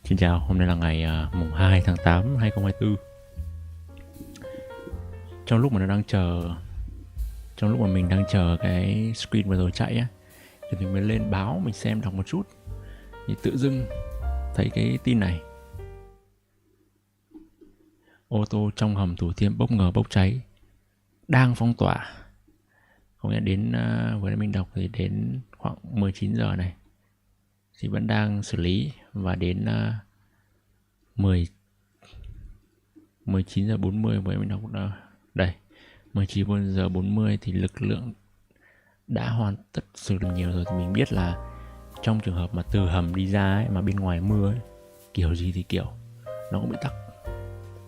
Xin chào, hôm nay là ngày mùng 2 tháng 8 2024. Trong lúc mà mình đang chờ cái screen vừa rồi chạy á, thì mình mới lên báo mình xem đọc một chút. Thì tự dưng thấy cái tin này: ô tô trong hầm Thủ Thiêm bất ngờ bốc cháy, đang phong tỏa. Có nghĩa đến vừa nãy mình đọc thì đến khoảng 19 giờ này thì vẫn đang xử lý, và đến 19 giờ 40 với mình đọc đây 19 giờ 40 thì lực lượng đã hoàn tất xử lý nhiều rồi. Thì mình biết là trong trường hợp mà từ hầm đi ra ấy, mà bên ngoài mưa ấy, kiểu gì thì kiểu nó cũng bị tắc.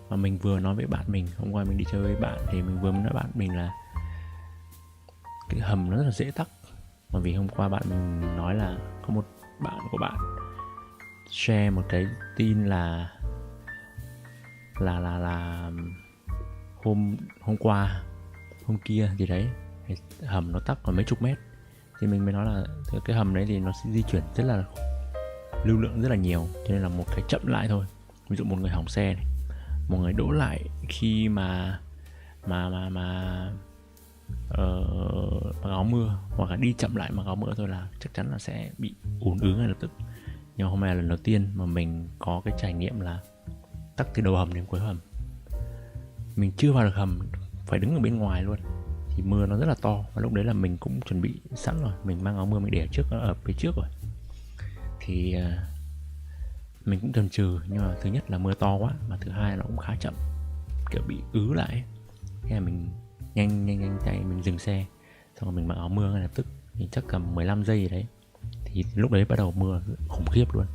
Và mình vừa nói với bạn mình, hôm qua mình đi chơi với bạn thì mình vừa nói với bạn mình là cái hầm nó rất là dễ tắc. Bởi vì hôm qua bạn mình nói là có một bạn của bạn share một cái tin là hôm qua hôm kia gì đấy hầm nó tắc còn mấy chục mét. Thì mình mới nói là cái hầm đấy thì nó sẽ di chuyển rất là lưu lượng rất là nhiều, cho nên là một cái chậm lại thôi. Ví dụ một người hỏng xe này, một người đỗ lại khi mà áo mưa, hoặc là đi chậm lại mà áo mưa thôi là chắc chắn là sẽ bị ùn ứ ngay lập tức. Nhưng hôm nay là lần đầu tiên mà mình có cái trải nghiệm là tắc từ đầu hầm đến cuối hầm. Mình chưa vào được hầm, phải đứng ở bên ngoài luôn. Thì mưa nó rất là to, và lúc đấy là mình cũng chuẩn bị sẵn rồi, mình mang áo mưa mình để ở phía trước rồi. Thì mình cũng chần chừ, nhưng mà thứ nhất là mưa to quá, mà thứ hai là nó cũng khá chậm, kiểu bị ứ lại. Thế là mình nhanh tay mình dừng xe, xong rồi mình mặc áo mưa ngay lập tức. Thì chắc tầm 15 giây gì đấy thì lúc đấy bắt đầu mưa khủng khiếp luôn.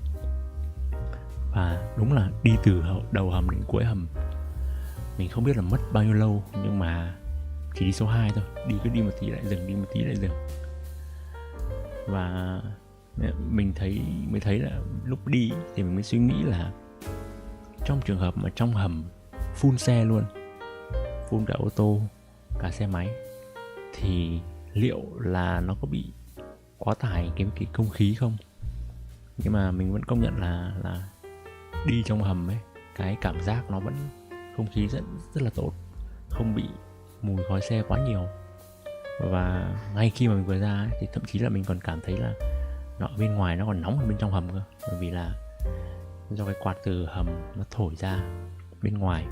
Và đúng là đi từ đầu hầm đến cuối hầm mình không biết là mất bao nhiêu lâu, nhưng mà chỉ đi số 2 thôi, cứ đi một tí lại dừng, đi một tí lại dừng. Và mình mới thấy là lúc đi thì mình mới suy nghĩ là trong trường hợp mà trong hầm full xe luôn, full cả ô tô cả xe máy, thì liệu là nó có bị quá tải cái không khí không. Nhưng mà mình vẫn công nhận là đi trong hầm ấy, cái cảm giác nó vẫn không khí rất là tốt, không bị mùi khói xe quá nhiều. Và ngay khi mà mình vừa ra ấy, thì thậm chí là mình còn cảm thấy là nó ở bên ngoài nó còn nóng hơn bên trong hầm cơ, bởi vì là do cái quạt từ hầm nó thổi ra bên ngoài.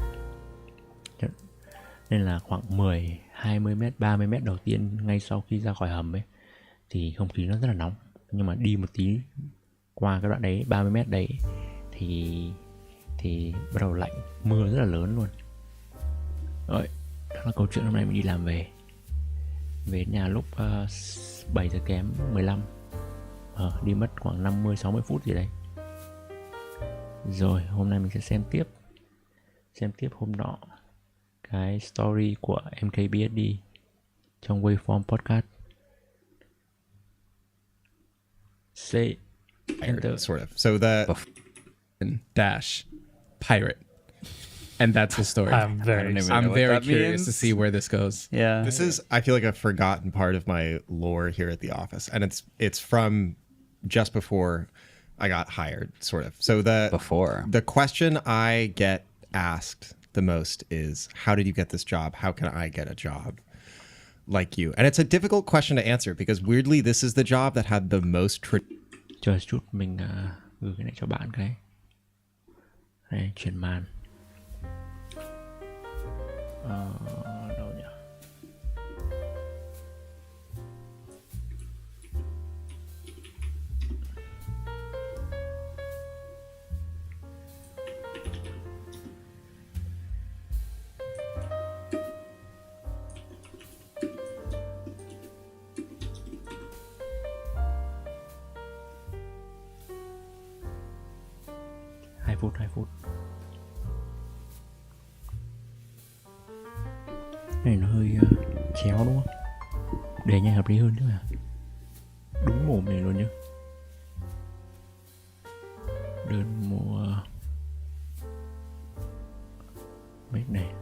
Nên là khoảng 10, 20 mét, 30 mét đầu tiên ngay sau khi ra khỏi hầm ấy thì không khí nó rất là nóng. Nhưng mà đi một tí qua cái đoạn đấy 30 mét đấy thì bắt đầu lạnh, mưa rất là lớn luôn. Rồi, đó là câu chuyện hôm nay mình đi làm về nhà lúc 7 giờ kém 15. Đi mất khoảng 50-60 phút gì đấy. Rồi hôm nay mình sẽ xem tiếp hôm nọ cái story của MKBHD trong Waveform podcast. Say enter. Sort of. So the dash pirate, and that's the story. I'm very curious to see where this goes. Yeah. This is, I feel like, a forgotten part of my lore here at the office, and it's from just before I got hired, sort of. So the question I get asked the most is, how did you get this job? How can I get a job like you? And it's a difficult question to answer because weirdly this is the job that had the most Chờ chút, mình gửi cái này cho bạn cái. Đây, chuyển màn. Đâu nhỉ? Hai phút. Này nó hơi chéo đúng không? Để nhanh hợp lý hơn chứ mà. Đúng mồm này luôn nhá. Đơn mua mấy này.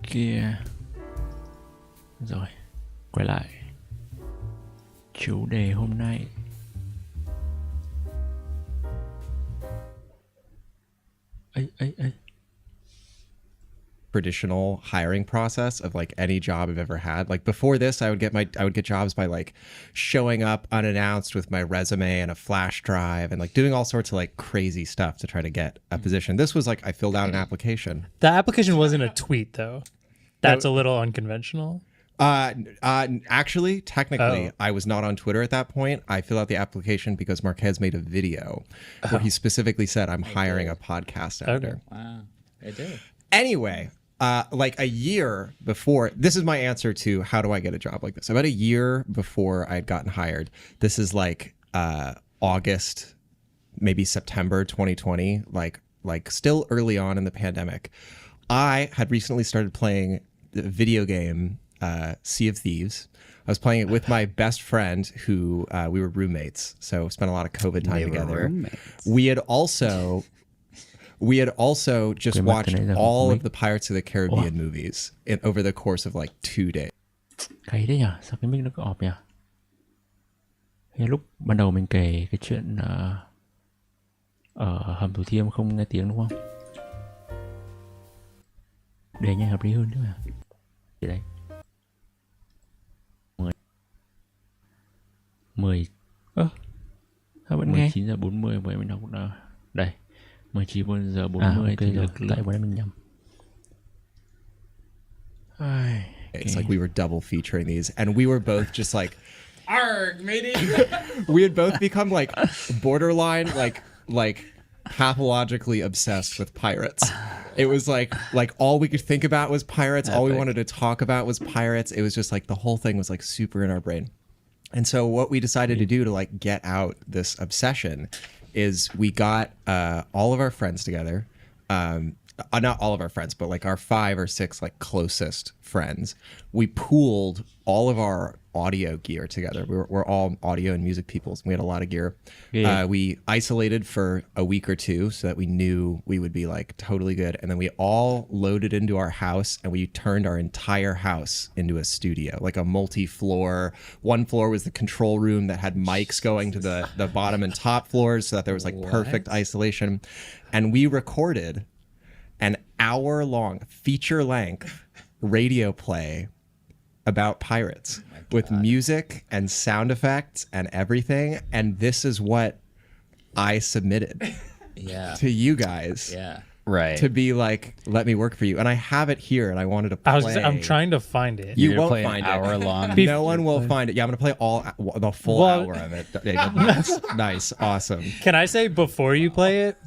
kia. Rồi, quay lại chủ đề hôm nay. Ấy. Traditional hiring process of like any job I've ever had. Like before this, I would get jobs by like showing up unannounced with my resume and a flash drive and like doing all sorts of like crazy stuff to try to get a position. This was like I filled out an application. The application wasn't a tweet though. That's a little unconventional. Actually, technically, I was not on Twitter at that point. I filled out the application because Marquez made a video where he specifically said, "I'm hiring a podcast editor." Okay. Wow, I did. Anyway, like a year before, this is my answer to how do I get a job like this? About a year before I had gotten hired, this is like August, maybe September 2020, like still early on in the pandemic. I had recently started playing the video game Sea of Thieves. I was playing it with my best friend who we were roommates, so spent a lot of COVID time together. We had also just watched all of the Pirates of the Caribbean movies over the course of like 2 days. Cái đấy nhỉ? Sao cái mic nó cứ ọp nhỉ? Thì lúc ban đầu mình kể cái chuyện ở hầm Thủ Thiêm không nghe tiếng đúng không? Để nghe hợp lý hơn chứ mà. Thì đấy. 10 sao vẫn nghe? 19 giờ 40 vậy mình đọc đây. 19 giờ 40 thì được tại bữa nay mình nhầm. It's like we were double featuring these, and we were both just like, Arg, matey. we had both become like borderline, like pathologically obsessed with pirates. It was like all we could think about was pirates. All we wanted to talk about was pirates. It was just like the whole thing was like super in our brain. And so what we decided to do to like get out this obsession is we got all of our friends together. Not all of our friends, but like our 5 or 6 like closest friends. We pooled all of our audio gear together. We're all audio and music people, so we had a lot of gear. Yeah. We isolated for a week or 2 so that we knew we would be like totally good. And then we all loaded into our house and we turned our entire house into a studio, like a multi-floor. One floor was the control room that had mics going to the bottom and top floors so that there was like perfect isolation. And we recorded an hour-long, feature-length radio play about pirates with music and sound effects and everything. And this is what I submitted to you guys. Yeah. Right. To be like, let me work for you. And I have it here and I wanted to play. I'm trying to find it. You won't play find an it. hour long. No one will find it. Yeah, I'm going to play the full hour of it. Nice. Awesome. Can I say before you play it,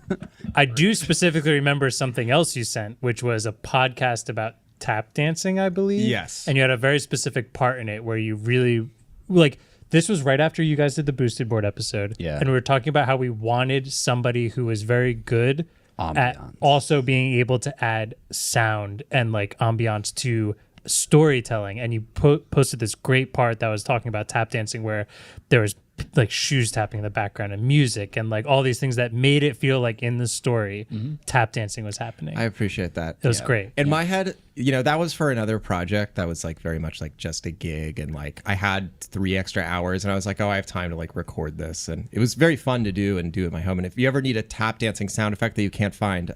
I do specifically remember something else you sent, which was a podcast about tap dancing, I believe. Yes. And you had a very specific part in it where you really, like, this was right after you guys did the Boosted Board episode. Yeah. And we were talking about how we wanted somebody who was very good at also being able to add sound and like ambiance to storytelling. And you posted this great part that was talking about tap dancing where there was like shoes tapping in the background and music and like all these things that made it feel like in the story tap dancing was happening. I appreciate that. It was great. In my head, that was for another project that was like very much like just a gig, and like I had 3 extra hours and I was like, oh, I have time to like record this, and it was very fun to do and do at my home. And if you ever need a tap dancing sound effect that you can't find,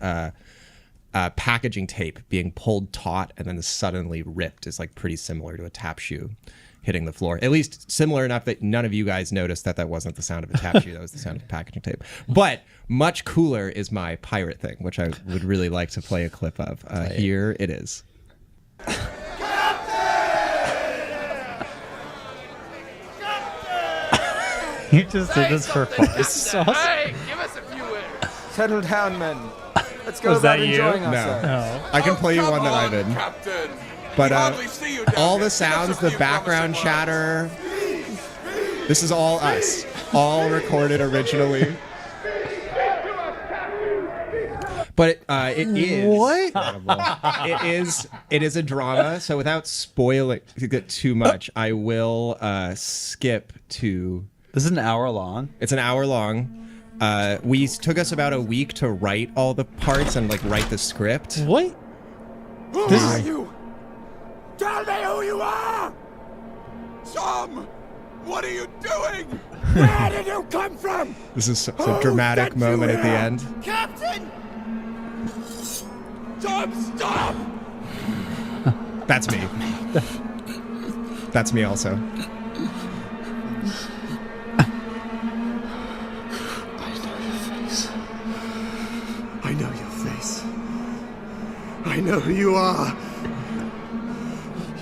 packaging tape being pulled taut and then suddenly ripped is like pretty similar to a tap shoe hitting the floor. At least similar enough that none of you guys noticed that wasn't the sound of a tap shoe. That was the sound of packaging tape. But much cooler is my pirate thing, which I would really like to play a clip of. Here it is. You just did this for fun. This is awesome. Hey, give us a few words. Settle down, men. Let's go Was about that you? enjoying No. ourselves. I can play you Come one that I've on, in. Captain. But We hardly see you down all here. the Give us sounds, a the few background promising chatter, this is all us. All recorded originally. But it is it is a drama. So without spoiling too much, I will skip to. This is an hour long. It's an hour long. Took us about a week to write all the parts and like write the script. What? Who are you? you are! Tom! What are you doing? Where did you come from? This is such a dramatic moment at the end. Captain! Tom, stop! That's me. That's me also. I know your face. I know who you are.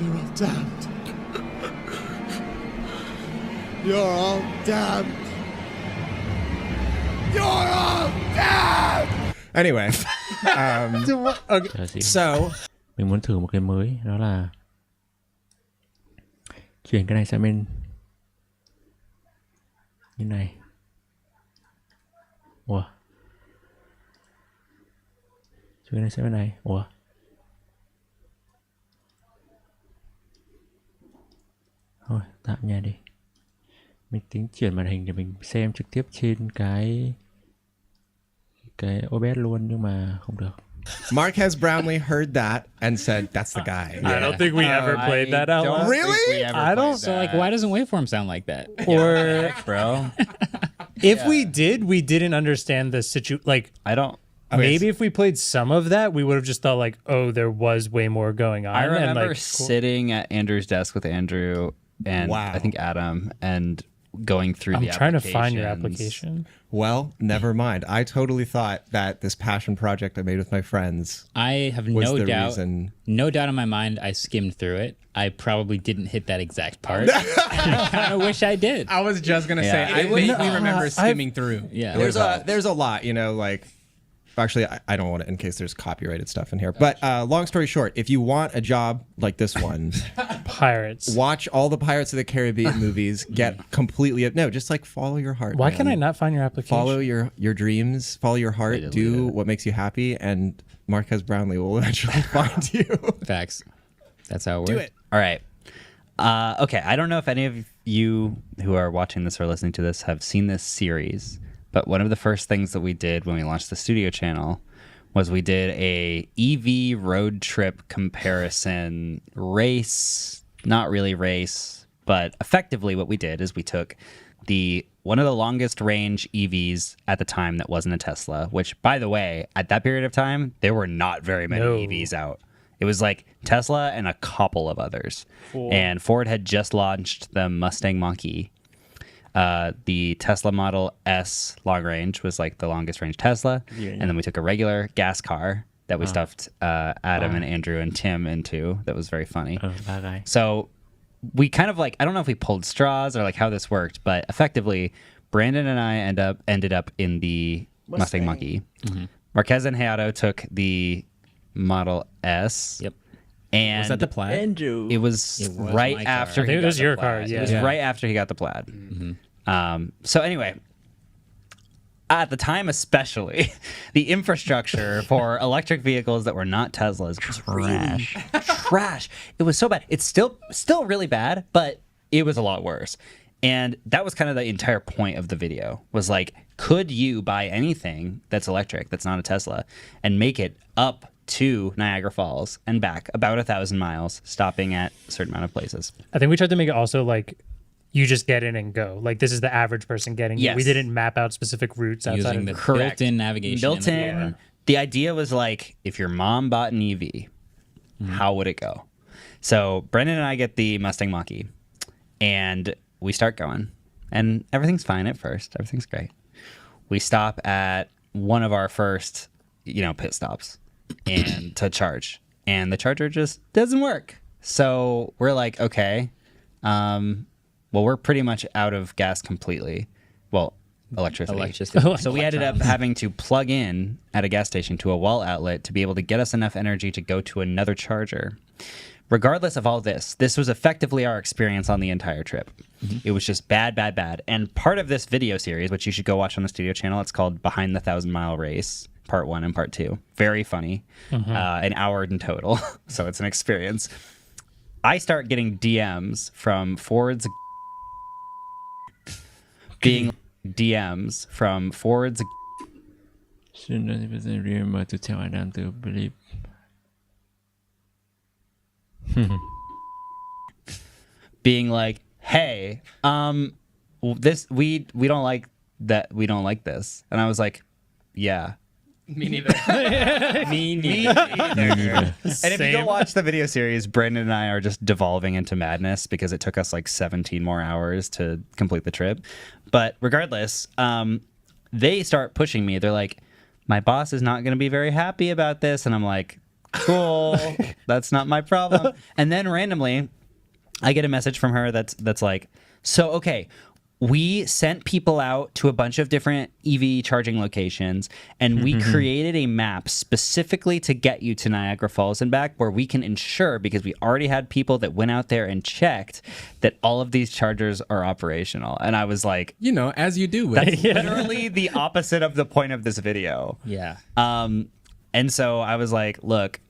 You're all damned. You're all damned. You're all damned! Anyway, Chờ xíu. so Mình muốn thử một cái mới, đó là chuyển cái này sang bên như này. Ủa, chuyển cái này sang bên này. Ủa, thôi tạm nha đi. Mình tính chuyển màn hình để mình xem trực tiếp trên cái OBS luôn, nhưng mà không được. Marquez Brownlee heard that and said, "That's the guy." I don't think we ever played that out loud. Really? I don't. So like, why doesn't waveform sound like that? Or Bro, if we did, we didn't understand the like. I don't. Maybe if we played some of that, we would have just thought like, oh, there was way more going on. I remember and, like, sitting at Andrew's desk with Andrew and Wow. I think Adam and going through I'm the trying to find your applications. application. Well, never mind. I totally thought that this passion project I made with my friends I have was no the doubt, reason. no doubt in my mind. I skimmed through it. I probably didn't hit that exact part. I kind of wish I did. I was just gonna Yeah. say, I It was- vaguely remember skimming through. Yeah. There's a lot, you know, like actually I don't want to in case there's copyrighted stuff in here. But long story short, if you want a job like this one, Pirates. watch all the Pirates of the Caribbean movies, get completely just like follow your heart. Why man. can I not find your application? Follow your dreams, follow your heart, do what makes you happy, and Marquez Brownlee will eventually find you. Facts. That's how it works. Do it. All right. Okay. I don't know if any of you who are watching this or listening to this have seen this series, but one of the first things that we did when we launched the studio channel was we did a EV road trip comparison race, not really race, but effectively what we did is we took one of the longest range EVs at the time that wasn't a Tesla, which by the way, at that period of time, there were not very many EVs out. It was like Tesla and a couple of others. And Ford had just launched the Mustang Mach-E. The Tesla Model S long range was like the longest range Tesla. And then we took a regular gas car that we stuffed Adam and Andrew and Tim into. That was very funny. Ba guy. So we kind of like, I don't know if we pulled straws or like how this worked, but effectively Brandon and I ended up in the Mustang Mach-E. Marquez and Hayato took the Model S. Yep. And Was that the plaid? Andrew. it was was right my car. after I he think it got was the your plaid. car, yeah. It was right after he got the plaid. So anyway, at the time especially, the infrastructure for electric vehicles that were not Teslas was really trash. It was so bad. It's still really bad, but it was a lot worse. And that was kind of the entire point of the video, was like, could you buy anything that's electric, that's not a Tesla, and make it up to Niagara Falls and back about 1,000 miles, stopping at a certain amount of places? I think we tried to make it also like you just get in and go. Like this is the average person getting Yes. it. We didn't map out specific routes outside Using of the the Correct. built-in navigation. in the Built-in. car. The idea was like, if your mom bought an EV, how would it go? So Brendan and I get the Mustang Mach-E, and we start going, and everything's fine at first. Everything's great. We stop at one of our first, pit stops, and to charge, and the charger just doesn't work. So we're like, okay, well, we're pretty much out of gas completely. Well, electricity. So we ended up having to plug in at a gas station to a wall outlet to be able to get us enough energy to go to another charger. Regardless of all this was effectively our experience on the entire trip. It was just bad, bad, bad. And part of this video series, which you should go watch on the studio channel, it's called Behind the 1,000 Mile Race, Part 1 and Part 2. Very funny. An hour in total. So it's an experience. I start getting DMs from Ford's Soon as I remember to tell Adam to believe. being like, "Hey, this we don't like that. We don't like this." And I was like, "Yeah." Me neither. Me neither. And if you go watch the video series, Brandon and I are just devolving into madness because it took us like 17 more hours to complete the trip. But regardless, they start pushing me. They're like, my boss is not going to be very happy about this. And I'm like, cool, that's not my problem. And then randomly, I get a message from her that's like, so, okay, we sent people out to a bunch of different EV charging locations, and we created a map specifically to get you to Niagara Falls and back, where we can ensure, because we already had people that went out there and checked, that all of these chargers are operational. And I was like, You know, as you do. that's literally the opposite of the point of this video. Yeah. And so I was like, look,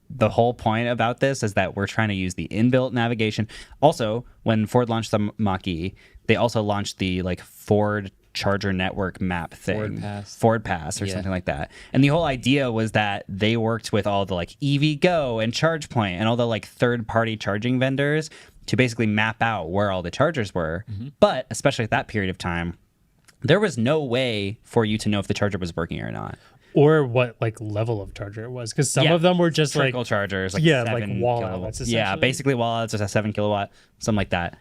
the whole point about this is that we're trying to use the inbuilt navigation. Also, when Ford launched the Mach-E, they also launched the like Ford Charger Network map thing. Ford Pass or something like that. And the whole idea was that they worked with all the like EVgo and ChargePoint and all the like third-party charging vendors to basically map out where all the chargers were. But especially at that period of time, there was no way for you to know if the charger was working or not. Or what like level of charger it was, because some of them were just trickle like chargers, like like wall outlets. Yeah, basically wall outlets, just a 7 kilowatt, something like that.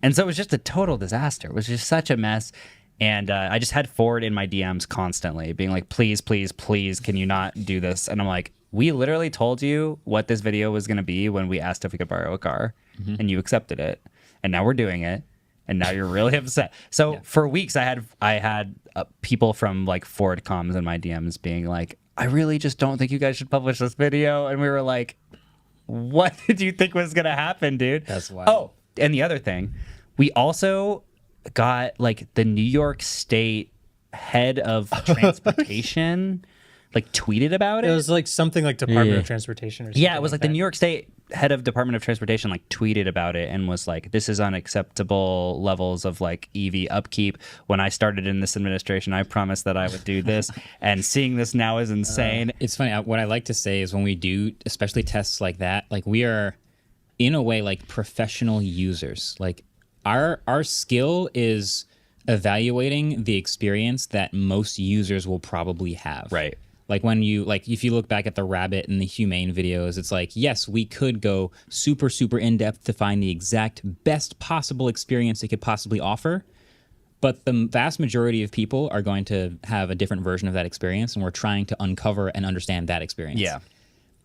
And so it was just a total disaster. It was just such a mess. And I just had Ford in my DMs constantly being like, please, please, please, can you not do this? And I'm like, we literally told you what this video was going to be when we asked if we could borrow a car, and you accepted it. And now we're doing it. And now you're really upset. So for weeks, I had people from like Ford comms in my DMs being like, I really just don't think you guys should publish this video. And we were like, what did you think was going to happen, dude? That's wild. Oh, and the other thing, we also got like the New York State head of transportation like tweeted about it. It was like something like Department of Transportation or something. Yeah, it was like the New York State head of Department of Transportation like tweeted about it and was like, this is unacceptable levels of like EV upkeep. When I started in this administration, I promised that I would do this, and seeing this now is insane. It's funny. What I like to say is when we do, especially tests like that, like we are in a way like professional users. Like our skill is evaluating the experience that most users will probably have. Right. Like when you, like if you look back at the rabbit and the humane videos, it's like, yes, we could go super, super in depth to find the exact best possible experience it could possibly offer. But the vast majority of people are going to have a different version of that experience. And we're trying to uncover and understand that experience. Yeah.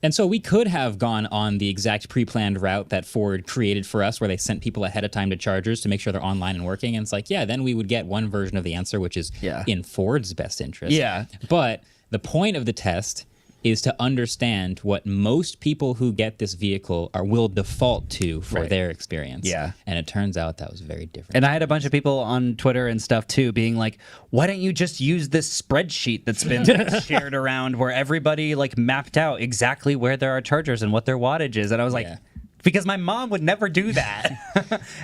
And so we could have gone on the exact pre-planned route that Ford created for us, where they sent people ahead of time to chargers to make sure they're online and working. And it's like, yeah, then we would get one version of the answer, which is in Ford's best interest. Yeah. But the point of the test is to understand what most people who get this vehicle will default to for their experience. Yeah. And it turns out that was very different. And I had a bunch of people on Twitter and stuff too being like, why don't you just use this spreadsheet that's been shared around where everybody like mapped out exactly where there are chargers and what their wattage is? And I was like, because my mom would never do that.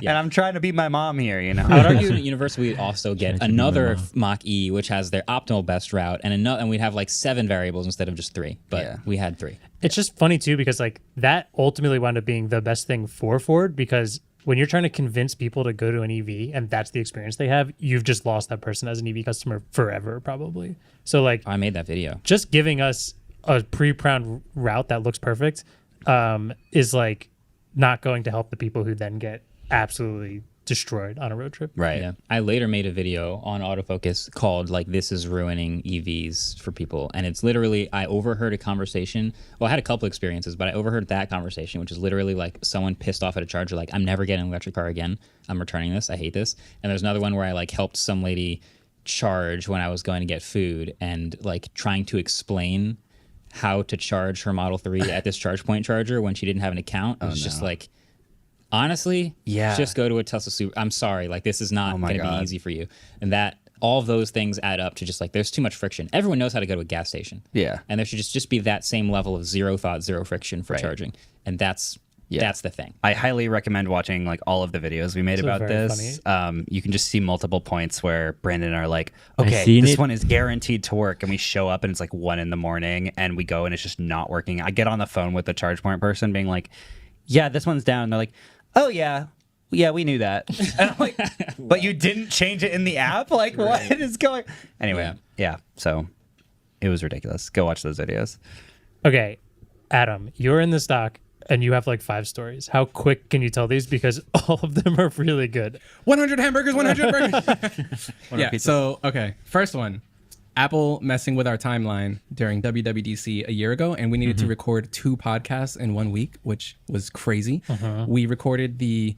And I'm trying to be my mom here, you know? I would argue at university we'd also get another Mach-E, which has their optimal best route, and we'd have like 7 variables instead of just 3. But we had 3. It's just funny too, because like that ultimately wound up being the best thing for Ford, because when you're trying to convince people to go to an EV and that's the experience they have, you've just lost that person as an EV customer forever, probably. So like, I made that video. Just giving us a pre-planned route that looks perfect is like not going to help the people who then get absolutely destroyed on a road trip. Right. Yeah. I later made a video on autofocus called like "This is ruining EVs for people," and it's literally, I overheard a conversation. Well, I had a couple experiences, but I overheard that conversation, which is literally like someone pissed off at a charger, like, I'm never getting an electric car again. I'm returning this. I hate this. And there's another one where I like helped some lady charge when I was going to get food, and like trying to explain how to charge her Model 3 at this ChargePoint charger when she didn't have an account. It was just like, honestly, just go to a Tesla Super. I'm sorry, like this is not going to be easy for you. And that all of those things add up to just like, there's too much friction. Everyone knows how to go to a gas station. Yeah. And there should just be that same level of zero thought, zero friction for charging. And that's the thing. I highly recommend watching like all of the videos we made about this. You can just see multiple points where Brandon are like, okay, this one is guaranteed to work, and we show up and it's like 1 a.m. and we go and it's just not working. I get on the phone with the ChargePoint person being like, yeah, this one's down. And they're like, oh yeah, we knew that. And I'm like, but you didn't change it in the app? Like, what is going? Anyway, yeah. So it was ridiculous. Go watch those videos. Okay, Adam, you're in the stock and you have like 5 stories. How quick can you tell these? Because all of them are really good. 100 hamburgers, 100 burgers. Yeah. So, okay. First one. Apple messing with our timeline during WWDC a year ago, and we needed to record 2 podcasts in 1 week, which was crazy. We recorded the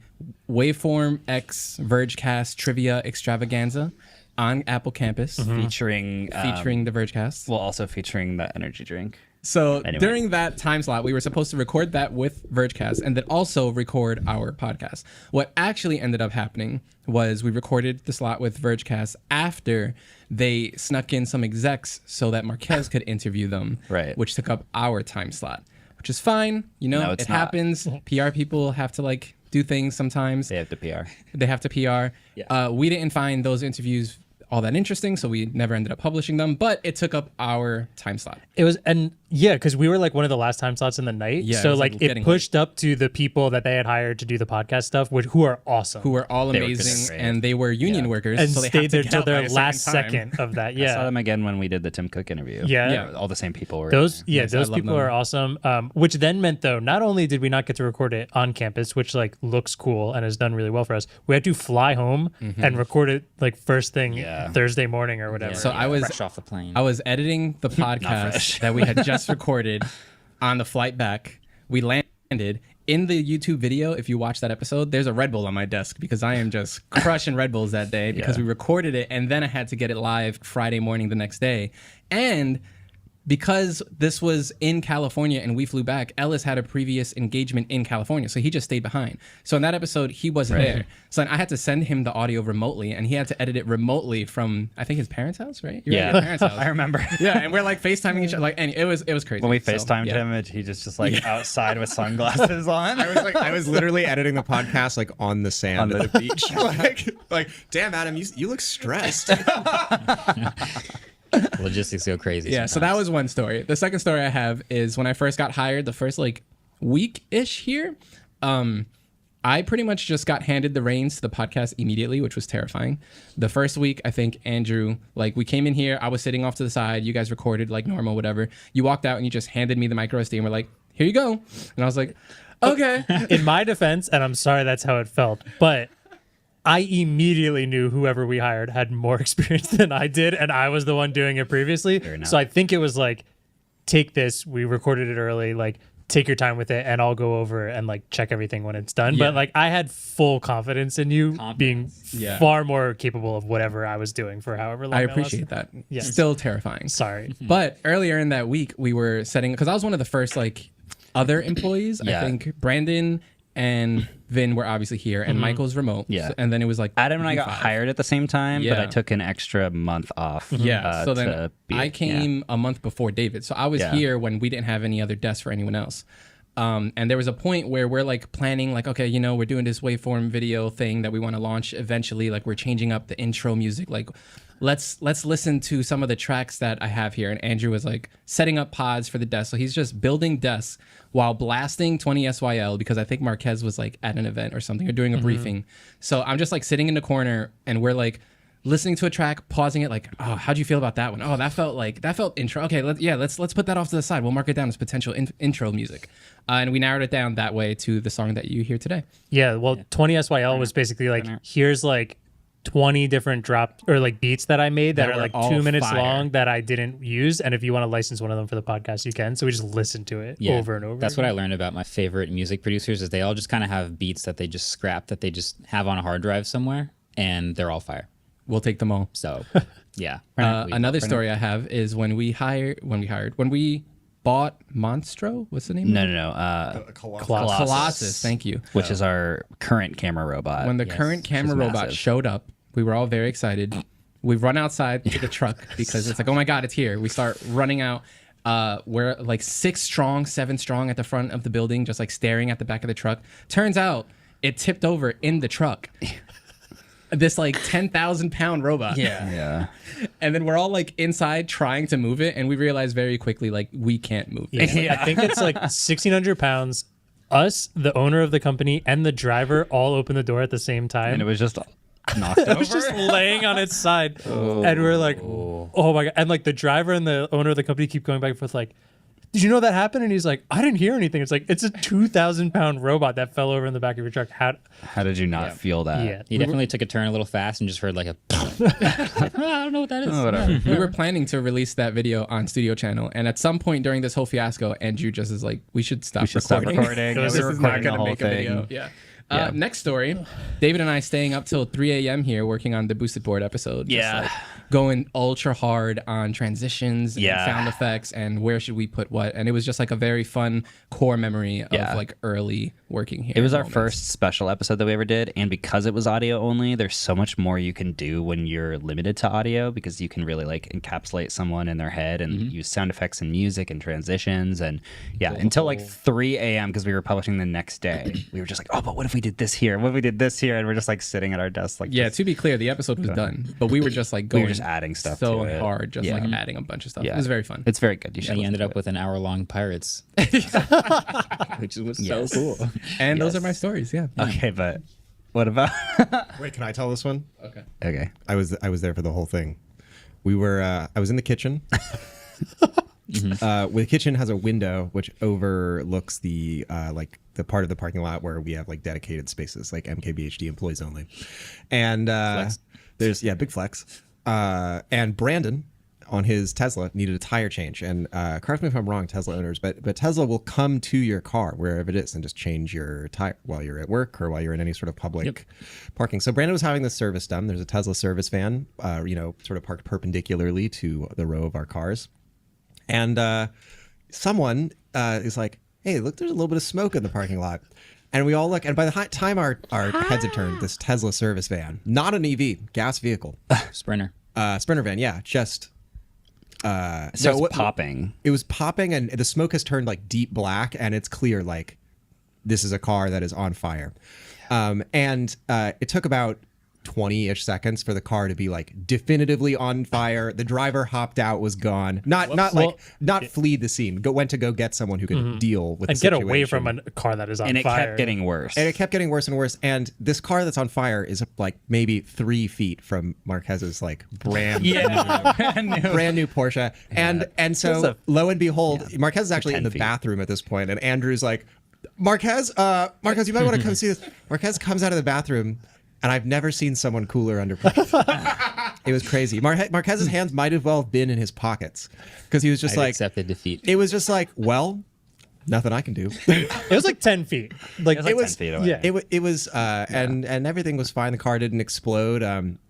Waveform X Vergecast Trivia Extravaganza on Apple campus, Featuring the Vergecast. well, also featuring the energy drink. So Anyway. during that time slot, we were supposed to record that with Vergecast and then also record our podcast. What actually ended up happening was we recorded the slot with Vergecast after they snuck in some execs so that Marquez could interview them, Right. which took up our time slot, which is fine. You know, No, it's it not. happens. PR people have to like do things sometimes. They have to PR. They have to PR. Yeah. We didn't find those interviews all that interesting, so we never ended up publishing them, but it took up our time slot. It was, and yeah, because we were like one of the last time slots in the night. Yeah, it so was, like like, it getting pushed up to the people that they had hired to do the podcast stuff, who are awesome. Who were all They were amazing, great. and they were union workers, and so they stayed had to there get till out by their a certain last time. second of that. I saw Yeah. them again when we did the Tim Cook interview. Yeah. All the same people were Those there. yeah, Yes, I those love people them. are awesome. Which then meant though, not only did we not get to record it on campus, which like looks cool and has done really well for us, we had to fly home and record it like first thing Yeah. Thursday morning or whatever. So I was fresh off the plane. I was editing the podcast that we had just recorded on the flight back. We landed. In the YouTube video, if you watch that episode, there's a Red Bull on my desk because I am just crushing Red Bulls that day because we recorded it and then I had to get it live Friday morning the next day. And because this was in California and we flew back, Ellis had a previous engagement in California, so he just stayed behind. So in that episode, he wasn't there. So I had to send him the audio remotely, and he had to edit it remotely from, I think, his parents' house, right? You were at your parents' house. I remember. Yeah, and we're like FaceTiming each other, like, and it was crazy. When we So, FaceTimed yeah. him, he just like outside with sunglasses on. I was literally editing the podcast like on the sand at a beach. like, damn, Adam, you look stressed. Logistics go crazy. Yeah, so that was one story. The second story I have is when I first got hired, the first like week-ish here, I pretty much just got handed the reins to the podcast immediately, which was terrifying. The first week, I think Andrew, like we came in here, I was sitting off to the side, you guys recorded like normal, whatever. You walked out and you just handed me the micro SD and were like, here you go. And I was like, okay. in my defense, and I'm sorry that's how it felt, but I immediately knew whoever we hired had more experience than I did, and I was the one doing it previously. enough. So I think it was like, take this, we recorded it early, like take your time with it, and I'll go over and like check everything when it's done. Yeah. But like I had full confidence in you being Yeah. far more capable of whatever I was doing for however long. I it lasted. appreciate that. Yeah. Still terrifying. Sorry. But earlier in that week, we were setting, because I was one of the first like other employees. Yeah. I think Brandon and Vin were obviously here, and Michael's remote. Yeah. So- and then it was like Adam and I got you five. hired at the same time, but Yeah. I took an extra month off. Yeah. So then to be- I came a month before David. So I was Yeah. here when we didn't have any other desks for anyone else. And there was a point where we're like planning, like, okay, you know, we're doing this waveform video thing that we want to launch eventually. Like, we're changing up the intro music. Like, let's listen to some of the tracks that I have here. And Andrew was like setting up pods for the desk. So he's just building desks while blasting 20 SYL because I think Marquez was like at an event or something or doing a briefing. So I'm just like sitting in the corner and we're like listening to a track, pausing it, like, oh, how'd you feel about that one? Oh, that felt intro. Okay, let's put that off to the side. We'll mark it down as potential intro music. And we narrowed it down that way to the song that you hear today. Yeah, well, 20 SYL was basically like, here's like 20 different drop or like beats that I made that That are were like all 2 minutes fire. long that I didn't use. And if you want to license one of them for the podcast, you can. So we just listen to it over and over. That's what I learned about my favorite music producers is they all just kind of have beats that they just scrap that they just have on a hard drive somewhere, and they're all fire. We'll take them all. So yeah. Another story I have is when we bought Monstro. What's the name? No. Colossus. Thank you. Which is our current camera robot. When the current camera robot massive. showed up, we were all very excited. We run outside to the truck because it's like, oh my God, it's here. We start running out. We're like 6 strong, 7 strong at the front of the building, just like staring at the back of the truck. Turns out it tipped over in the truck. This like 10,000-pound robot. Yeah. And then we're all like inside trying to move it. And we realized very quickly, like, we can't move Yeah. it. I think it's like 1,600 pounds, us, the owner of the company, and the driver all opened the door at the same time. And it was just knocked over. It was just laying on its side. And we were like, oh my God. And like the driver and the owner of the company keep going back and forth like, did you know that happened? And he's like, I didn't hear anything. It's like, it's a 2,000-pound robot that fell over in the back of your truck. How did you not feel that? Yeah. He definitely took a turn a little fast and just heard like a. I don't know what that is. Oh, whatever. We were planning to release that video on Studio Channel, and at some point during this whole fiasco, Andrew just is like, we should stop recording. recording. It was we just were This is not recording the going to whole make a video. thing. Yeah. Next story. David and I staying up till 3 a.m. here working on the Boosted Board episode. Yeah. Just, like, going ultra hard on transitions and Yeah. sound effects and where should we put what. And it was just like a very fun core memory of like early working here. It was our moments. first special episode that we ever did, and because it was audio only, there's so much more you can do when you're limited to audio, because you can really like encapsulate someone in their head and use sound effects and music and transitions. And until like 3 a.m. because we were publishing the next day, we were just like, oh, but what if we did this here? What if we did this here? And we're just like sitting at our desks like, Yeah, just- to be clear, the episode was done, but we were just like we going were just adding stuff so to it. hard, just like adding a bunch of stuff. It was very fun. It's very good. You should. And he listen ended to up it. with an hour-long Pirates, which was so cool. And those are my stories. Yeah. Okay, but what about? Wait, can I tell this one? Okay. Okay. I was there for the whole thing. We were I was in the kitchen. The kitchen has a window which overlooks the like the part of the parking lot where we have like dedicated spaces, like MKBHD employees only. And there's big flex. And Brandon on his Tesla needed a tire change. And correct me if I'm wrong, Tesla owners, but Tesla will come to your car wherever it is and just change your tire while you're at work or while you're in any sort of public parking. So Brandon was having this service done. There's a Tesla service van, sort of parked perpendicularly to the row of our cars. And someone is like, hey, look, there's a little bit of smoke in the parking lot. And we all look, and by the time our heads have turned, this Tesla service van, not an EV, gas vehicle. Sprinter. Sprinter van, yeah, just... So it's popping. It was popping, and the smoke has turned like deep black, and it's clear like this is a car that is on fire. And it took about 20-ish seconds for the car to be like definitively on fire. The driver hopped out, was gone. Not flee the scene. Went to go get someone who could deal with and the get situation. away from a car that is on And it fire. kept getting worse. And it kept getting worse and worse. And this car that's on fire is like maybe 3 feet from Marquez's like brand new Porsche. And so lo and behold, Marquez is actually in the 10 feet. bathroom at this point, and Andrew's like, Marquez, you might want to come see this. Marquez comes out of the bathroom, and I've never seen someone cooler under pressure. It was crazy. Marquez's hands might have well been in his pockets because he was just I like, accepted defeat. it was just like, well, nothing I can do. It was like 10 feet. Like, It was 10 feet away. yeah. It was and everything was fine. The car didn't explode.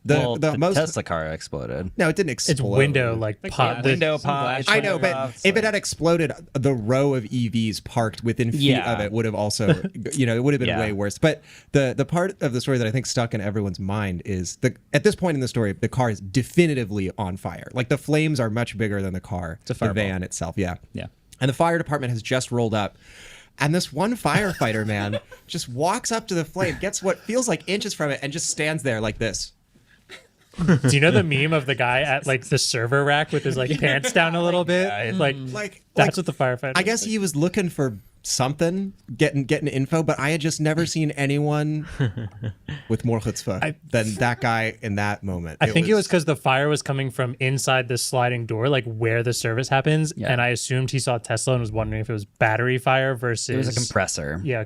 The Most Tesla car exploded. no, it didn't explode. Its window like popped. Window pop. I know, but if it had exploded, the row of EVs parked within feet Yeah. of it would have also, it would have been way worse. But the part of the story that I think stuck in everyone's mind is at this point in the story, the car is definitively on fire. Like the flames are much bigger than the car, the van itself. Yeah. Yeah. And the fire department has just rolled up. And this one firefighter, man, just walks up to the flame, gets what feels like inches from it, and just stands there like this. Do you know the meme of the guy at like the server rack with his like pants down a little bit? Like that's what the firefighter. I guess he was looking for something, getting info, but I had just never seen anyone with more chutzpah than that guy in that moment. I think it was because the fire was coming from inside the sliding door, like where the service happens, and I assumed he saw Tesla and was wondering if it was battery fire versus. It was a compressor. Yeah.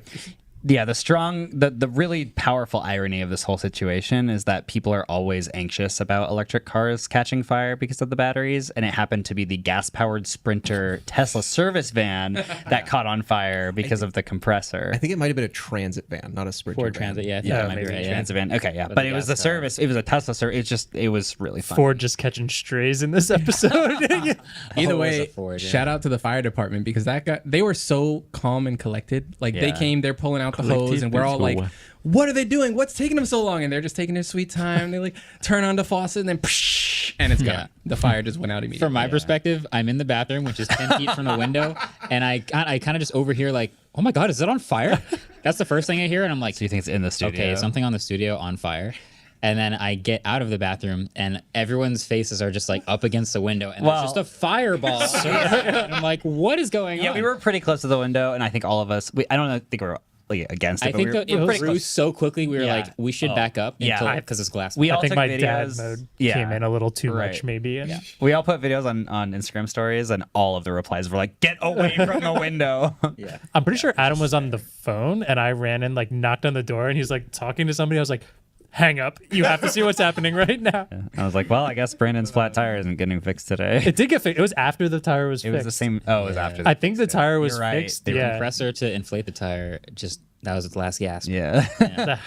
Yeah, the really powerful irony of this whole situation is that people are always anxious about electric cars catching fire because of the batteries, and it happened to be the gas-powered Sprinter Tesla service van that caught on fire because of the compressor. I think it might have been a transit van, not a Sprinter Ford van. Transit, yeah. I think Yeah, that might be maybe right, yeah. transit van. Okay, yeah, but it was the service. It was a Tesla service. It was really fun. Ford just catching strays in this episode. Either Always way, a Ford, yeah. shout out to the fire department because they were so calm and collected. Like they Yeah. came, they're pulling out the hose, and we're all like, "What are they doing? What's taking them so long?" And they're just taking their sweet time. They like turn on the faucet and then, and it's gone. Yeah. The fire just went out immediately. From my perspective, I'm in the bathroom, which is 10 feet from the window, and I kind of just overhear like, "Oh my God, is it on fire?" That's the first thing I hear, and I'm like, So you think it's in the studio? okay, something on the studio on fire. And then I get out of the bathroom, and everyone's faces are just like up against the window, and there's just a fireball. And I'm like, what is going on? Yeah, we were pretty close to the window, and I think all of us, I don't think we were like, against it. I think but it pretty grew close. so quickly, we were like, we should back up because it's glass. We I all think took my videos. dad mode came in a little too much, maybe. And We all put videos on Instagram stories, and all of the replies were like, "Get away from the window." Yeah. I'm pretty sure Adam was on the phone, and I ran and like knocked on the door, and he's like talking to somebody. I was like, hang up. You have to see what's happening right now. I was like, well, I guess Brandon's flat tire isn't getting fixed today. It did get fixed. It was after the tire was It fixed. was the same. Oh, it was after. I think the tire was You're right. fixed. The yeah. compressor to inflate the tire, that was its last gasp. Yeah.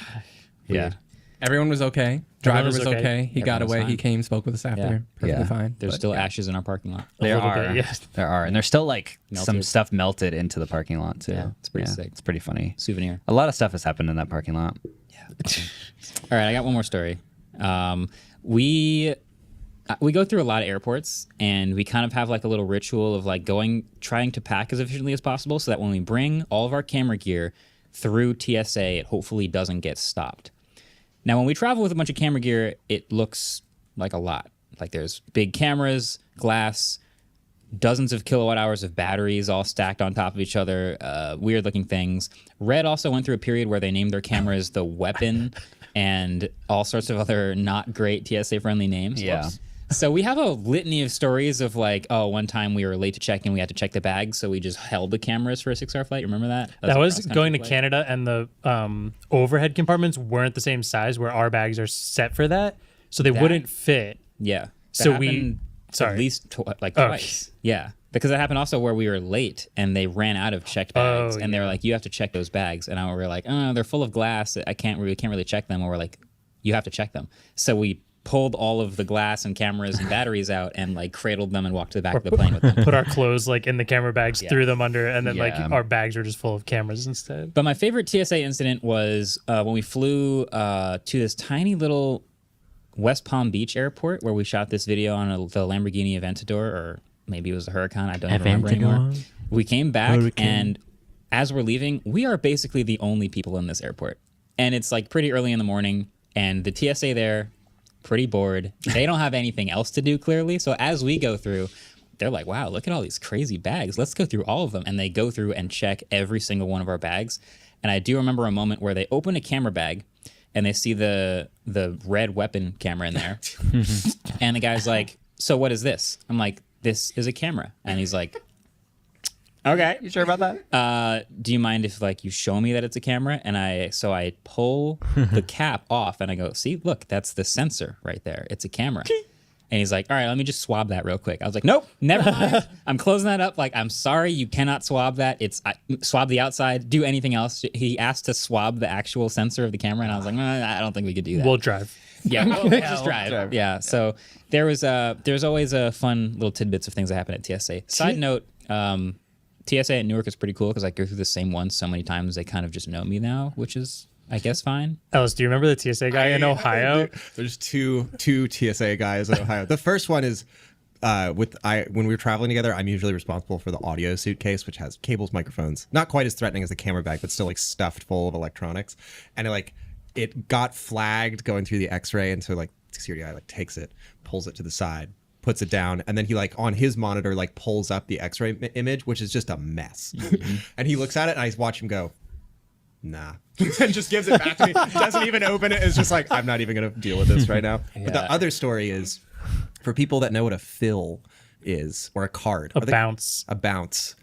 Yeah. Everyone was okay. Driver Everyone was was okay. okay. He got Everyone was away. fine. He came, spoke with us after. Yeah. Perfectly Yeah. fine. There's But, still ashes in our parking lot. There little are. bit, yes. There are, and there's still like some Melted. stuff melted into the parking lot too. Yeah, it's pretty sick. It's pretty funny. Souvenir. A lot of stuff has happened in that parking lot. All right, I got one more story. We go through a lot of airports, and we kind of have like a little ritual of like trying to pack as efficiently as possible, so that when we bring all of our camera gear through TSA, it hopefully doesn't get stopped. Now, when we travel with a bunch of camera gear, it looks like a lot. Like there's big cameras, glass, dozens of kilowatt hours of batteries all stacked on top of each other, weird looking things. Red also went through a period where they named their cameras the Weapon and all sorts of other not great TSA friendly names. Yeah. Whoops. So we have a litany of stories of like, oh, one time we were late to check in, we had to check the bags, so we just held the cameras for a 6-hour flight. Remember that? That was a cross-country going to flight. Canada, and the overhead compartments weren't the same size where our bags are set for that, so they wouldn't fit. Yeah. That So we- happened sorry. At least Oh. twice. Yeah. Because it happened also where we were late and they ran out of checked bags, and they were like, you have to check those bags. And we were like, oh, they're full of glass. We can't really check them. And we're like, you have to check them. So we pulled all of the glass and cameras and batteries out and like cradled them and walked to the back of the plane with them. Put our clothes like in the camera bags, threw them under, and then like Yeah. our bags were just full of cameras instead. But my favorite TSA incident was when we flew to this tiny little West Palm Beach airport where we shot this video on the Lamborghini Aventador, or maybe it was the Huracan. I don't even remember anymore. We came back, and as we're leaving, we are basically the only people in this airport. And it's like pretty early in the morning, and the TSA there, pretty bored. They don't have anything else to do, clearly. So as we go through, they're like, wow, look at all these crazy bags. Let's go through all of them. And they go through and check every single one of our bags. And I do remember a moment where they open a camera bag and they see the red Weapon camera in there. And the guy's like, so what is this? I'm like, this is a camera. And he's like, okay. You sure about that? Do you mind if like you show me that it's a camera? And I pull the cap off and I go, see, look, that's the sensor right there. It's a camera. And he's like, all right, let me just swab that real quick. I was like, nope, never mind. I'm closing that up. Like, I'm sorry, you cannot swab that. Swab the outside, do anything else. He asked to swab the actual sensor of the camera. And I was like, I don't think we could do that. We'll drive. Yeah, we'll just drive. Yeah, so there's always a fun little tidbits of things that happen at TSA. Side note, TSA at Newark is pretty cool because I go through the same one so many times they kind of just know me now, which is, I guess, fine. Ellis, do you remember the TSA guy in Ohio? There's two TSA guys in Ohio. The first one is when we were traveling together, I'm usually responsible for the audio suitcase, which has cables, microphones, not quite as threatening as the camera bag, but still like stuffed full of electronics. And it got flagged going through the X-ray, and so like security guy like takes it, pulls it to the side, puts it down, and then he like on his monitor like pulls up the X-ray image, which is just a mess. And he looks at it, and I watch him go, nah, and just gives it back to me. Doesn't even open it. It's just like, I'm not even gonna deal with this right now. But the other story is for people that know what a fill is, or a card, A bounce. a bounce.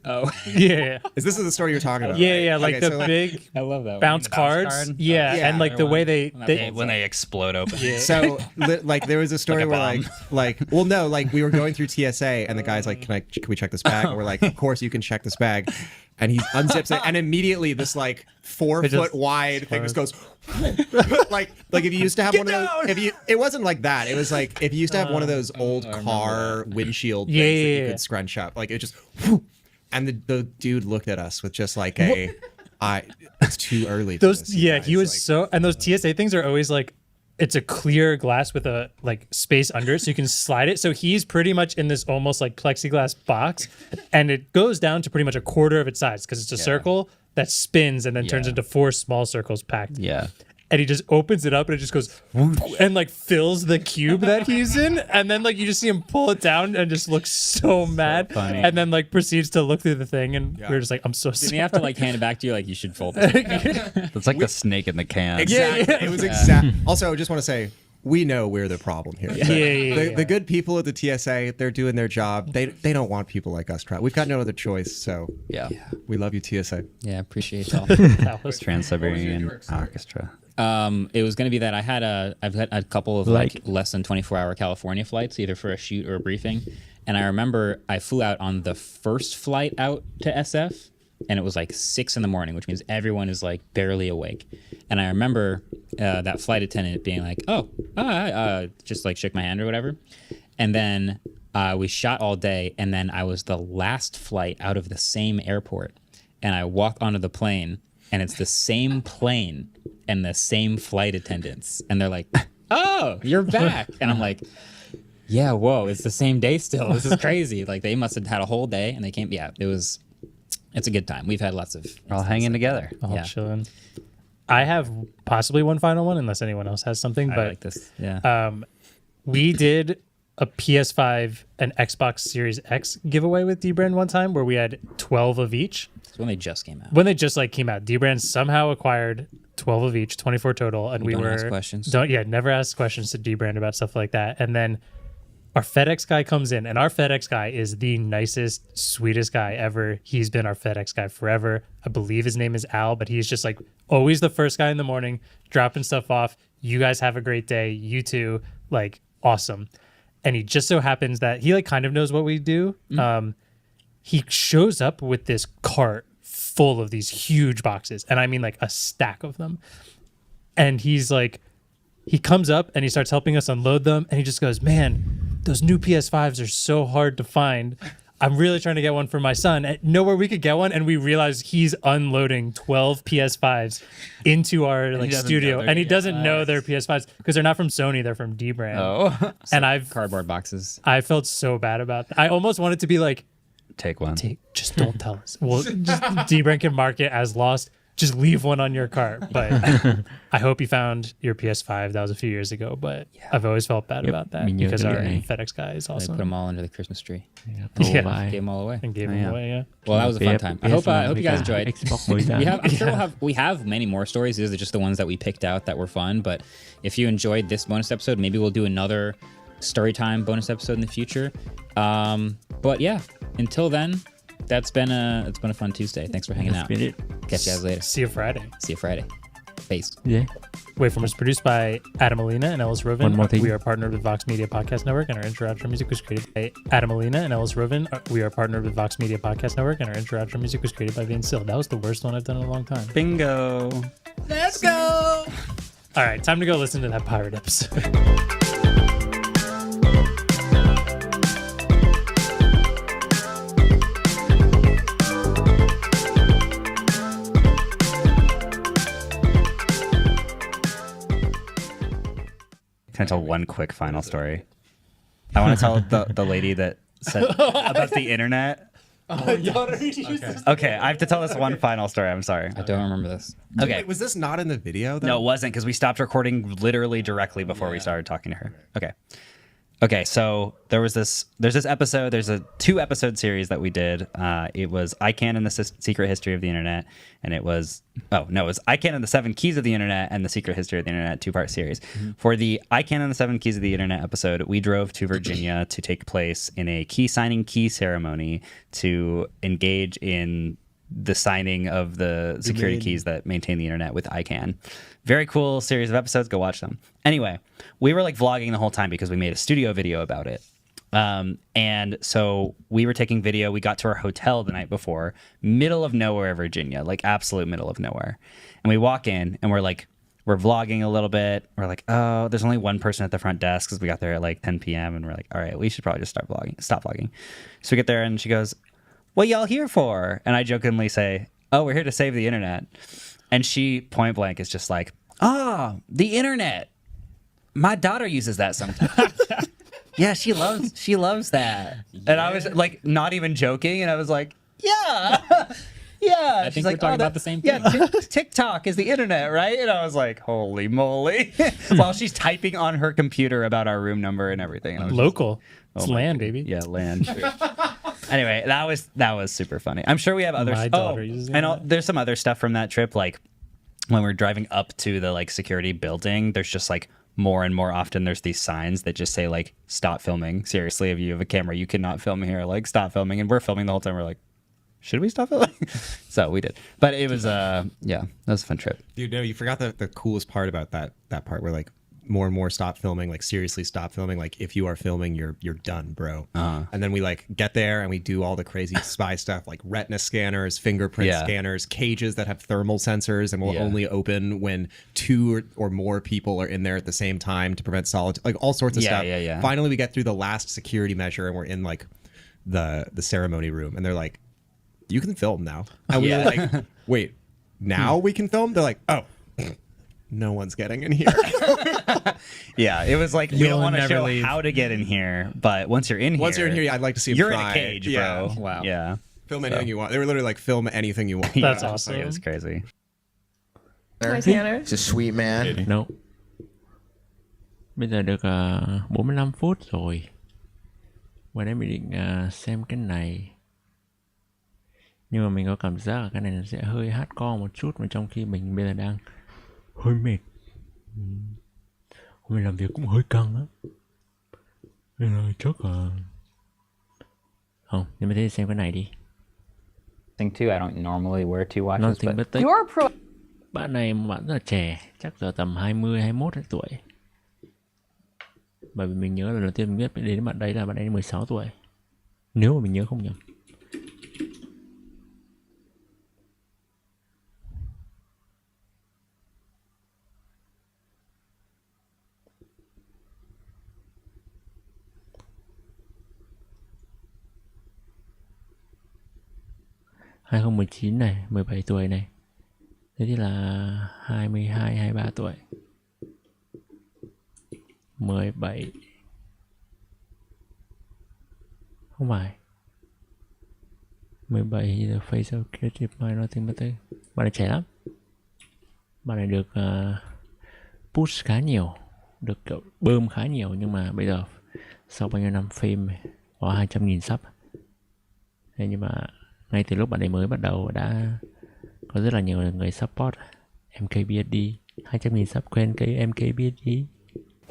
Oh, Yeah. Is this the story you're talking about? Yeah, right? yeah, like Okay, the so, big I love that bounce one. cards. card? Yeah, Yeah. and like the way they When they explode open. So like there was a story Like a where well no, like we were going through TSA and the guy's like, can we check this bag? And we're like, of course you can check this bag. And he unzips it, and immediately this like 4 foot wide thing just goes like if you used to have one of those, it wasn't like that. It was like if you used to have one of those old car windshield things that you could scrunch up, like it just and the dude looked at us with just like it's too early. For this, you guys. he was Like, so, and those TSA things are always like, it's a clear glass with a like space under it so you can slide it. So he's pretty much in this almost like plexiglass box, and it goes down to pretty much a quarter of its size because it's a circle that spins and then turns into 4 small circles packed. Yeah. and he just opens it up and it just goes and like fills the cube that he's in, and then like you just see him pull it down and just looks so mad, funny. and then like proceeds to look through the thing, and we're just like, I'm so Did sorry. he have to like hand it back to you like you should fold this? It's like the snake in the can. Exactly. It was exact. Also, I just want to say, we know we're the problem here. The good people at the TSA, they're doing their job. They don't want people like us. We've got no other choice. So Yeah. we love you, TSA. Yeah, appreciate y'all. That was Trans-Siberian Orchestra. It was going to be that I've had a couple of like less than 24-hour California flights, either for a shoot or a briefing. And I remember I flew out on the first flight out to SF, and it was like 6 a.m, which means everyone is like barely awake. And I remember that flight attendant being like, just like shook my hand or whatever. And then we shot all day, and then I was the last flight out of the same airport. And I walk onto the plane, and it's the same plane and the same flight attendants. And they're like, oh, you're back. And I'm like, yeah, whoa, it's the same day still. This is crazy. Like they must have had a whole day, and they came. Yeah, it's a good time. We've had lots of We're all hanging together. all chilling. I have possibly one final one, unless anyone else has something. I But like this. Yeah. we did a PS5 and Xbox Series X giveaway with D-Brand one time, where we had 12 of each. It's when they just came out. When they just like came out, D-Brand somehow acquired 12 of each, 24 total, and we Don't were ask questions. never ask questions to D-Brand about stuff like that. And then our FedEx guy comes in, and our FedEx guy is the nicest, sweetest guy ever. He's been our FedEx guy forever. I believe his name is Al, but he's just like always the first guy in the morning, dropping stuff off. You guys have a great day. You too. Like, awesome. And he just so happens that he like kind of knows what we do. He shows up with this cart full of these huge boxes, and I mean like a stack of them. And he's like, he comes up and he starts helping us unload them, and he just goes, man, those new PS5s are so hard to find. I'm really trying to get one for my son. And nowhere we could get one, and we realize he's unloading 12 PS5s into our like studio, and he doesn't know they're PS5s because they're not from Sony, they're from D-Brand. Oh. And I've Cardboard boxes. I felt so bad about that. I almost wanted to be like, Take one. just don't tell us. Well, just D-Brand can mark it as lost. Just leave one on your cart. But I hope you found your PS5. That was a few years ago, but I've always felt bad about that because our FedEx guy is They awesome. put them all under the Christmas tree. Yeah. Gave them all away. And gave them away, yeah. Well, that was a fun time. I hope you guys enjoyed. We have many more stories. These are just the ones that we picked out that were fun. But if you enjoyed this bonus episode, maybe we'll do another story time bonus episode in the future. But yeah, until then, it's been a fun Tuesday. Thanks for hanging out. Catch you guys later. See you Friday. Peace. Yeah. Waveform is produced by Adam Alina and Ellis Rovin. One more thing. We are partnered with Vox Media Podcast Network, and our intro-outro music was created by Adam Alina and Ellis Rovin. We are partnered with Vox Media Podcast Network, and our intro-outro music was created by Vin Sill. That was the worst one I've done in a long time. Bingo. Let's go! All right, time to go listen to that pirate episode. Can I tell one quick final story? I want to tell the lady that said about the internet. Okay, I have to tell this one final story. I'm sorry. I don't remember this. Okay. Wait, was this not in the video, though? No, it wasn't, because we stopped recording literally directly before we started talking to her. Okay, so there's this episode, there's a 2-episode series that we did. It was ICANN and the Secret History of the Internet, and it was ICANN and the 7 Keys of the Internet and the Secret History of the Internet 2-part series. For the ICANN and the 7 Keys of the Internet episode, we drove to Virginia to take place in a key ceremony to engage in the signing of the security keys that maintain the internet with ICANN. Very cool series of episodes. Go watch them. Anyway, we were like vlogging the whole time because we made a studio video about it. And so we were taking video. We got to our hotel the night before, middle of nowhere, Virginia, like absolute middle of nowhere. And we walk in and we're vlogging a little bit. We're like, oh, there's only one person at the front desk because we got there at like 10 p.m. And we're like, all right, we should probably just stop vlogging. So we get there and she goes, what y'all here for? And I jokingly say, oh, we're here to save the internet. And she point blank is just like, oh, the internet. My daughter uses that sometimes. Yeah, she loves that. Yeah. And I was like, not even joking. And I was like, yeah, Yeah. I She's think like, we're talking "Oh, about the same Yeah, thing." TikTok is the internet, right? And I was like, holy moly. While she's typing on her computer about our room number and everything. And I was just Local. like, It's oh my land, God. baby. Yeah, land. Anyway, that was super funny. I'm sure we have other. My daughter uses I know that. there's some other stuff from that trip, like when we're driving up to the like security building. There's just like more and more often there's these signs that just say like stop filming. Seriously, if you have a camera, you cannot film here. Like stop filming, and we're filming the whole time. We're like, should we stop filming? So we did, but it was yeah, that was a fun trip. Dude, no, you forgot the coolest part about that part where like more and more stop filming, like seriously stop filming. Like if you are filming, you're done, bro. And then we like get there and we do all the crazy spy stuff, like retina scanners, fingerprint scanners, cages that have thermal sensors and will only open when 2 or more people are in there at the same time to prevent solid, like all sorts of stuff. Yeah. Finally, we get through the last security measure and we're in like the ceremony room, and they're like, "You can film now." And we were like, "Wait, now we can film?" They're like, "Oh." No one's getting in here. Yeah, it was like we You'll don't want to never show leave. how to get in here, but once you're in here, Once you're in here, I'd like to see him you're in try. a cage, Yeah. bro. Wow. Yeah, Film anything you want. They were literally like, film anything you want. That's Like, awesome. it was crazy. Hi, Tanner. He's a sweet man. No. Bây giờ được 45 phút rồi. Và đây mình định xem cái này. Nhưng mà mình có cảm giác là cái này nó sẽ hơi hardcore một chút, mà trong khi mình bây giờ đang hơi mệt. Hôm nay làm việc cũng hơi căng á. Nên là chắc là... Không, nhưng mà thế thì xem cái này đi. Thing too, I don't normally wear 2 watches, Nothing but but take. You're a pro. Bạn này một bạn rất là trẻ, chắc giờ tầm 20, 21 tuổi. Bởi vì mình nhớ là lần đầu tiên mình biết đến bạn đấy là bạn ấy 16 tuổi. Nếu mà mình nhớ không nhầm. Hai 2019 này, 17 tuổi này. Thế thì là 22, 23 tuổi. 17. Không phải. 17 thì the face of creative mind nothing but take. Bạn này trẻ lắm. Bạn này được push khá nhiều, được kiểu bơm khá nhiều, nhưng mà bây giờ sau bao nhiêu năm phim có 200.000 sub. Thế nhưng mà ngay từ lúc bạn ấy mới bắt đầu đã có rất là nhiều người support MKBHD. 200.000 sub quen cái MKBHD.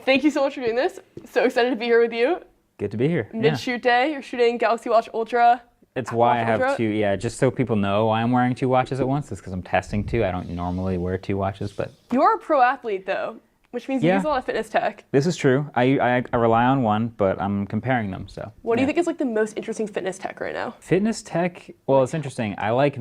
Thank you so much for doing this. So excited to be here with you. good to be here. Yeah. Mid-shoot day, you're shooting Galaxy Watch Ultra. It's Apple why I Watch have Ultra. 2, yeah, just so people know why I'm wearing 2 watches at once. It's because I'm testing 2. I don't normally wear 2 watches, but You're a pro athlete though, which means you Yeah. use a lot of fitness tech. this is true. I rely on one, but I'm comparing them, so. What do you yeah. think is like the most interesting fitness tech right now? Fitness tech, well, it's interesting. I like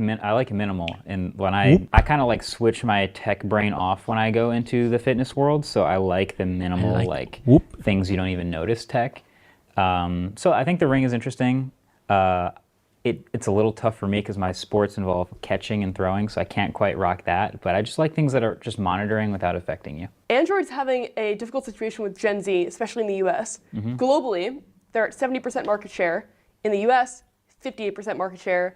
minimal, and when I kind of like switch my tech brain off when I go into the fitness world. So I like the minimal, like things you don't even notice tech. So I think the ring is interesting. It's a little tough for me because my sports involve catching and throwing, so I can't quite rock that. But I just like things that are just monitoring without affecting you. Android's having a difficult situation with Gen Z, especially in the US. Globally, they're at 70% market share. In the US, 58% market share.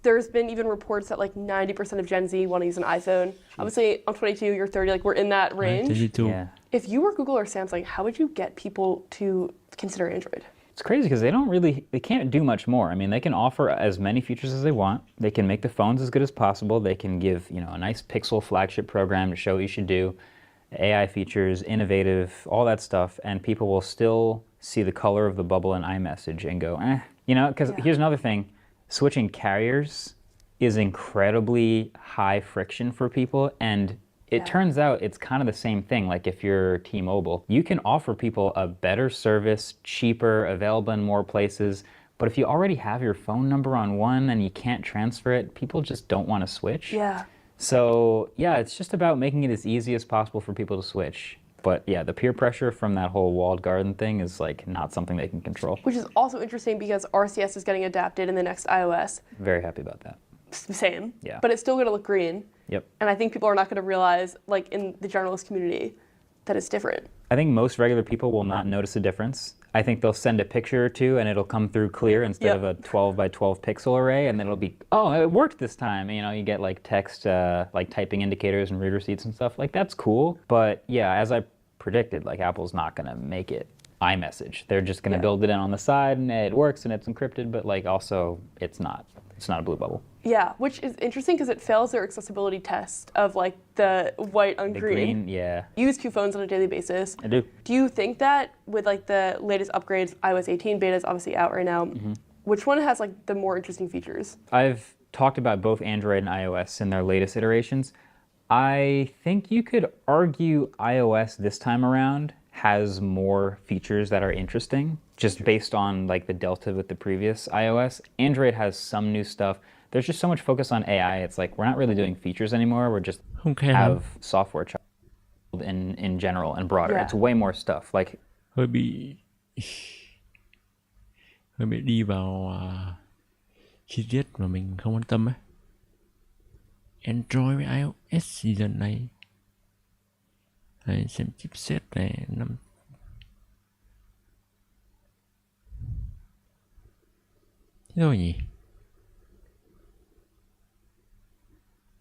There's been even reports that like 90% of Gen Z want to use an iPhone. Obviously, I'm 22, you're 30, like we're in that range. Yeah. If you were Google or Samsung, how would you get people to consider Android? It's crazy because they can't do much more. I mean, they can offer as many features as they want. They can make the phones as good as possible. They can give, a nice Pixel flagship program to show what you should do, AI features, innovative, all that stuff, and people will still see the color of the bubble in iMessage and go, because here's another thing. Switching carriers is incredibly high friction for people, and it turns out it's kind of the same thing. Like if you're T-Mobile, you can offer people a better service, cheaper, available in more places. But if you already have your phone number on one and you can't transfer it, people just don't want to switch. Yeah. So yeah, it's just about making it as easy as possible for people to switch. But yeah, the peer pressure from that whole walled garden thing is like not something they can control. Which is also interesting because RCS is getting adapted in the next iOS. Very happy about that. Same. Yeah. But it's still going to look green. Yep. And I think people are not going to realize, like in the generalist community, that it's different. I think most regular people will not notice a difference. I think they'll send a picture or two and it'll come through clear instead of a 12 by 12 pixel array, and then it'll be, oh, it worked this time. You know, you get like text, like typing indicators and read receipts and stuff. Like, that's cool. But yeah, as I predicted, like, Apple's not going to make it iMessage. They're just going to build it in on the side, and it works and it's encrypted, but like, also it's not a blue bubble. Yeah, which is interesting because it fails their accessibility test of like the white on The green. green, yeah. You use two phones on a daily basis. I do. Do you think that with like the latest upgrades, iOS 18 beta is obviously out right now, which one has like the more interesting features? I've talked about both Android and iOS in their latest iterations. I think you could argue iOS this time around has more features that are interesting, just based on like the delta with the previous iOS. Android has some new stuff. There's just so much focus on AI. It's like we're not really doing features anymore. We're just have software child in general and broader. Yeah. It's way more stuff. Like hơi bị đi vào chi tiết mà mình không quan tâm ấy. Android với iOS season này, xem chipset này năm thế thôi nhỉ.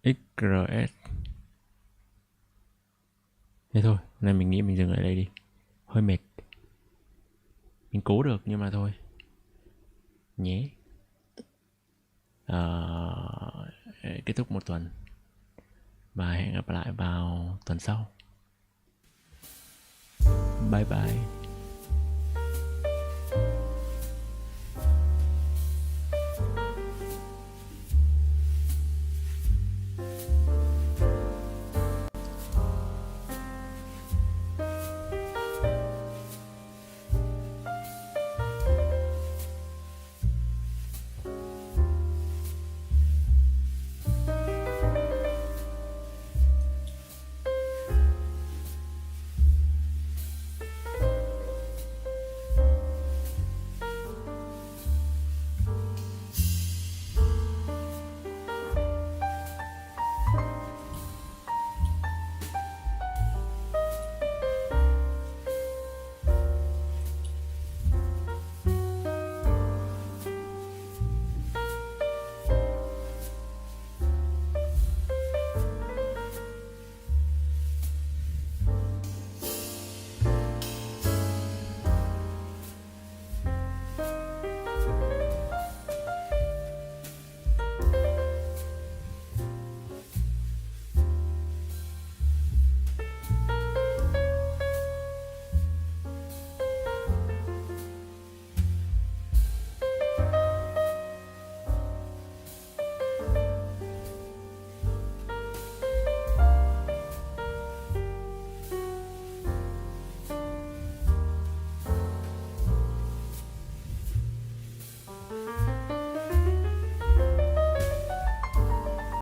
XRS. Thế thôi, nay mình nghĩ mình dừng ở đây đi. Hơi mệt. Mình cố được nhưng mà thôi. Nhé. Kết thúc một tuần. Và hẹn gặp lại vào tuần sau. Bye bye.